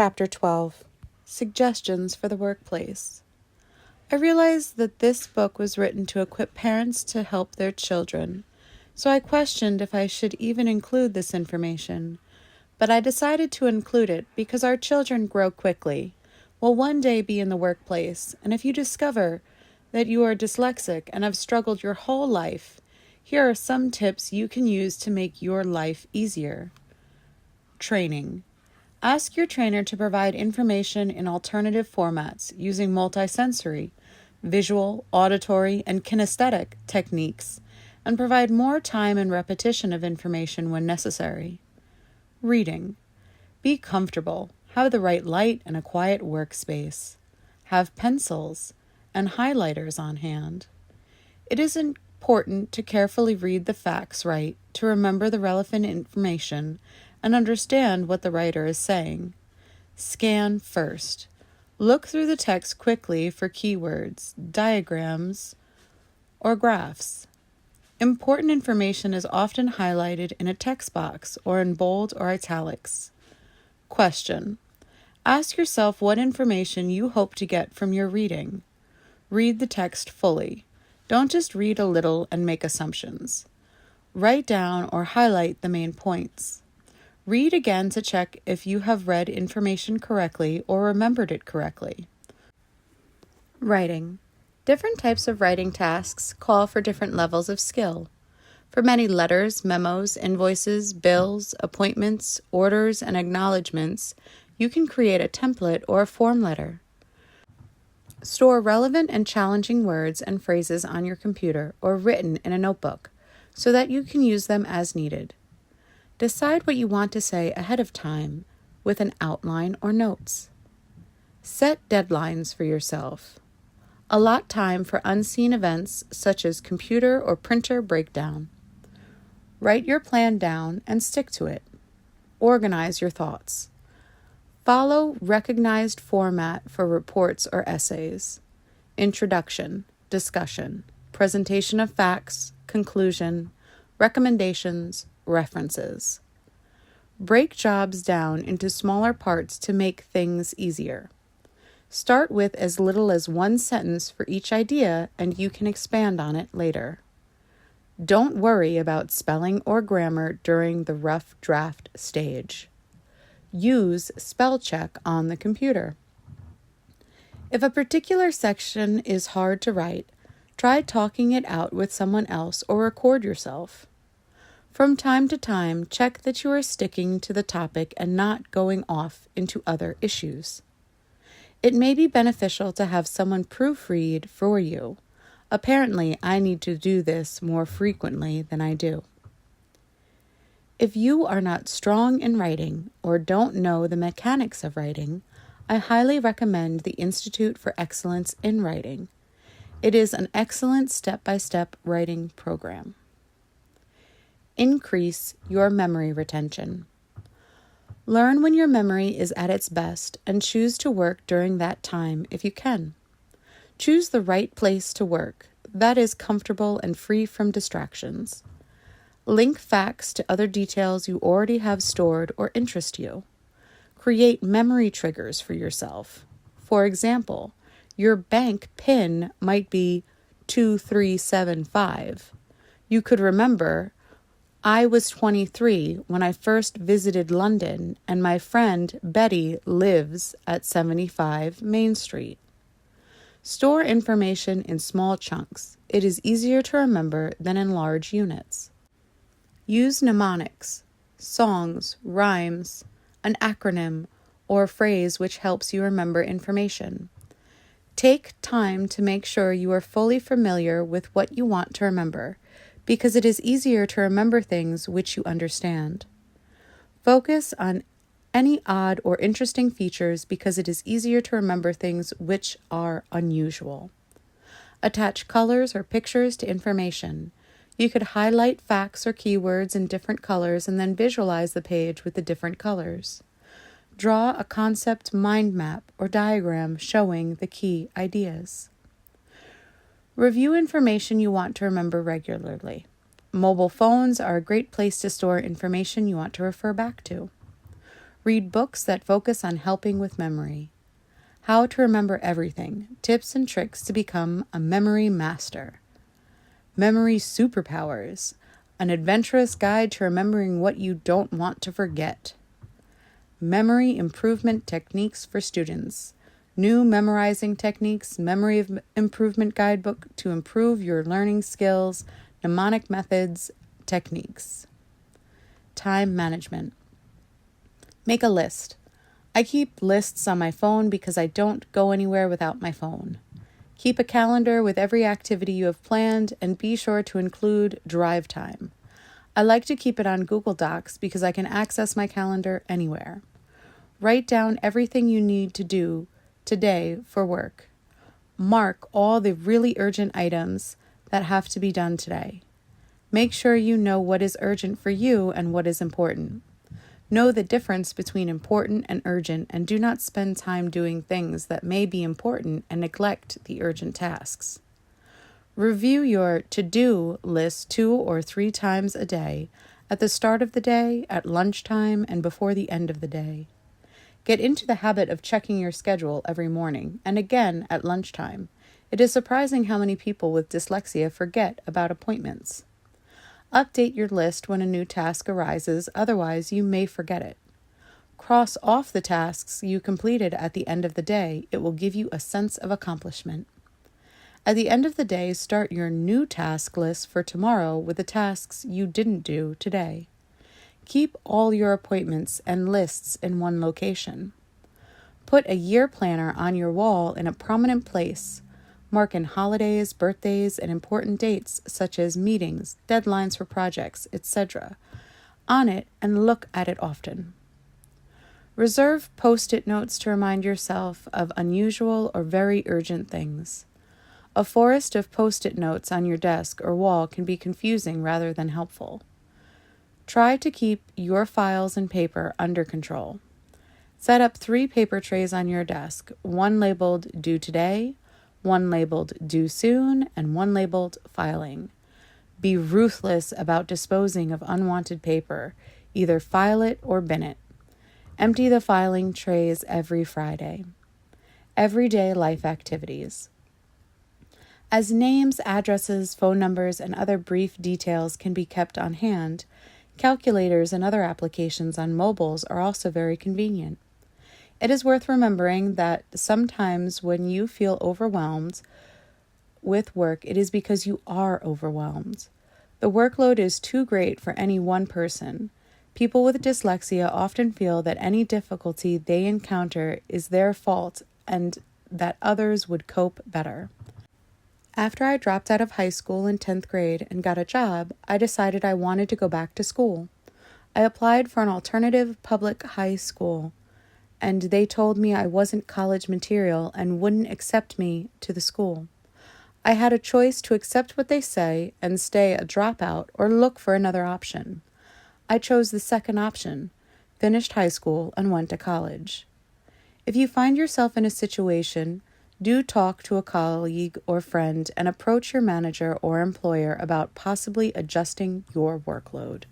Chapter 12. Suggestions for the Workplace. I realized that this book was written to equip parents to help their children, so I questioned if I should even include this information. But I decided to include it because our children grow quickly, will one day be in the workplace, and if you discover that you are dyslexic and have struggled your whole life, here are some tips you can use to make your life easier. Training. Ask your trainer to provide information in alternative formats using multisensory, visual, auditory, and kinesthetic techniques, and provide more time and repetition of information when necessary. Reading. Be comfortable. Have the right light and a quiet workspace. Have pencils and highlighters on hand. It is important to carefully read the facts right to remember the relevant information and understand what the writer is saying. Scan first. Look through the text quickly for keywords, diagrams, or graphs. Important information is often highlighted in a text box or in bold or italics. Question. Ask yourself what information you hope to get from your reading. Read the text fully. Don't just read a little and make assumptions. Write down or highlight the main points. Read again to check if you have read information correctly or remembered it correctly. Writing. Different types of writing tasks call for different levels of skill. For many letters, memos, invoices, bills, appointments, orders, and acknowledgments, you can create a template or a form letter. Store relevant and challenging words and phrases on your computer or written in a notebook so that you can use them as needed. Decide what you want to say ahead of time with an outline or notes. Set deadlines for yourself. Allot time for unseen events such as computer or printer breakdown. Write your plan down and stick to it. Organize your thoughts. Follow recognized format for reports or essays. Introduction, discussion, presentation of facts, conclusion, recommendations, references. Break jobs down into smaller parts to make things easier. Start with as little as one sentence for each idea, and you can expand on it later. Don't worry about spelling or grammar during the rough draft stage. Use spell check on the computer. If a particular section is hard to write, try talking it out with someone else or record yourself. From time to time, check that you are sticking to the topic and not going off into other issues. It may be beneficial to have someone proofread for you. Apparently, I need to do this more frequently than I do. If you are not strong in writing or don't know the mechanics of writing, I highly recommend the Institute for Excellence in Writing. It is an excellent step-by-step writing program. Increase your memory retention. Learn when your memory is at its best and choose to work during that time if you can. Choose the right place to work that is comfortable and free from distractions. Link facts to other details you already have stored or interest you. Create memory triggers for yourself. For example, your bank PIN might be 2375. You could remember, I was 23 when I first visited London, and my friend Betty lives at 75 Main Street. Store information in small chunks. It is easier to remember than in large units. Use mnemonics, songs, rhymes, an acronym, or a phrase which helps you remember information. Take time to make sure you are fully familiar with what you want to remember, because it is easier to remember things which you understand. Focus on any odd or interesting features because it is easier to remember things which are unusual. Attach colors or pictures to information. You could highlight facts or keywords in different colors and then visualize the page with the different colors. Draw a concept mind map or diagram showing the key ideas. Review information you want to remember regularly. Mobile phones are a great place to store information you want to refer back to. Read books that focus on helping with memory. How to Remember Everything, Tips and Tricks to Become a Memory Master. Memory Superpowers, an adventurous guide to remembering what you don't want to forget. Memory Improvement Techniques for Students. New Memorizing Techniques, Memory Improvement Guidebook to improve your learning skills, mnemonic methods, techniques. Time management. Make a list. I keep lists on my phone because I don't go anywhere without my phone. Keep a calendar with every activity you have planned and be sure to include drive time. I like to keep it on Google Docs because I can access my calendar anywhere. Write down everything you need to do today for work. Mark all the really urgent items that have to be done today. Make sure you know what is urgent for you and what is important. Know the difference between important and urgent, and do not spend time doing things that may be important and neglect the urgent tasks. Review your to-do list 2 or 3 times a day, at the start of the day, at lunchtime, and before the end of the day. Get into the habit of checking your schedule every morning, and again at lunchtime. It is surprising how many people with dyslexia forget about appointments. Update your list when a new task arises, otherwise you may forget it. Cross off the tasks you completed at the end of the day. It will give you a sense of accomplishment. At the end of the day, start your new task list for tomorrow with the tasks you didn't do today. Keep all your appointments and lists in one location. Put a year planner on your wall in a prominent place. Mark in holidays, birthdays, and important dates such as meetings, deadlines for projects, etc. on it and look at it often. Reserve post-it notes to remind yourself of unusual or very urgent things. A forest of post-it notes on your desk or wall can be confusing rather than helpful. Try to keep your files and paper under control. Set up 3 paper trays on your desk, one labeled Due Today, one labeled Due Soon, and one labeled Filing. Be ruthless about disposing of unwanted paper. Either file it or bin it. Empty the filing trays every Friday. Everyday life activities. As names, addresses, phone numbers, and other brief details can be kept on hand, calculators and other applications on mobiles are also very convenient. It is worth remembering that sometimes when you feel overwhelmed with work, it is because you are overwhelmed. The workload is too great for any one person. People with dyslexia often feel that any difficulty they encounter is their fault and that others would cope better. After I dropped out of high school in 10th grade and got a job, I decided I wanted to go back to school. I applied for an alternative public high school, and they told me I wasn't college material and wouldn't accept me to the school. I had a choice to accept what they say and stay a dropout or look for another option. I chose the second option, finished high school, and went to college. If you find yourself in a situation, do talk to a colleague or friend and approach your manager or employer about possibly adjusting your workload.